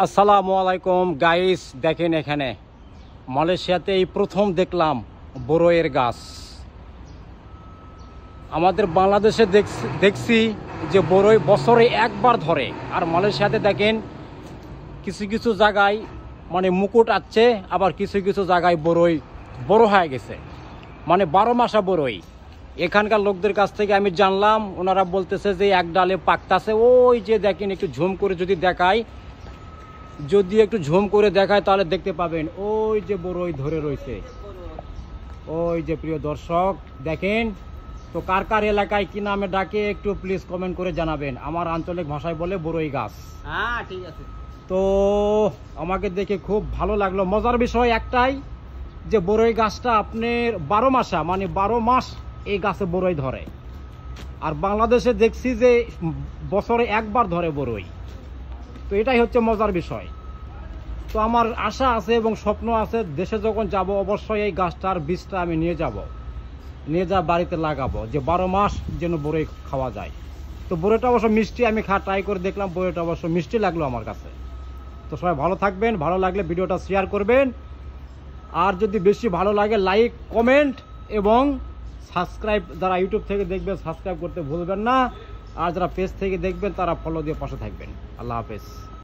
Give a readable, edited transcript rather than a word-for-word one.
আসসালামু আলাইকুম গাইস, দেখেন এখানে মালয়েশিয়াতে এই প্রথম দেখলাম বড়ইয়ের গাছ। আমাদের বাংলাদেশে দেখছি যে বড়ই বছরে একবার ধরে, আর মালয়েশিয়াতে দেখেন কিছু কিছু জায়গায় মানে মুকুট আসছে, আবার কিছু কিছু জায়গায় বড়ই বড় হয়ে গেছে, মানে 12 মাসা বড়ই। এখানকার লোকদের কাছ থেকে আমি জানলাম, ওনারা বলতেছে যে এক ডালে পাকতাছে। ওই যে দেখেন, একটু ঝুম করে যদি দেখায়, তাহলে দেখতে পাবেন ওই যে বড়ই ধরে রয়েছে। ওই যে প্রিয় দর্শক দেখেন, তো কার কার এলাকায় কি নামে ডাকে একটু প্লিজ কমেন্ট করে জানাবেন। আমার আঞ্চলিক ভাষায় বলে বড়ই গাছ। হ্যাঁ, ঠিক আছে। তো আমাকে দেখে খুব ভালো লাগলো। মজার বিষয় একটাই যে বড়ই গাছটা আপনার 12 মাসা, মানে 12 মাস এই গাছে বড়ই ধরে। আর বাংলাদেশে দেখছি যে বছরে একবার ধরে বড়ই। তো এটাই হচ্ছে মজার বিষয়। তো আমার আশা আছে এবং স্বপ্ন আছে, দেশে যখন যাব অবশ্যই এই গাছটার বীজটা আমি নিয়ে যা বাড়িতে লাগাবো, যে 12 মাস যেন বড়ই খাওয়া যায়। তো বড়ইটা অবশ্য মিষ্টি, আমি ট্রাই করে দেখলাম, বড়ইটা অবশ্য মিষ্টি লাগলো আমার কাছে। তো সবাই ভালো থাকবেন, ভালো লাগলে ভিডিওটা শেয়ার করবেন, আর যদি বেশি ভালো লাগে লাইক, কমেন্ট এবং সাবস্ক্রাইব, যারা ইউটিউব থেকে দেখবেন সাবস্ক্রাইব করতে ভুলবেন না, আর যারা পেজ থেকে দেখবেন তারা ফলো দিয়ে পাশে থাকবেন। আল্লাহ হাফেজ।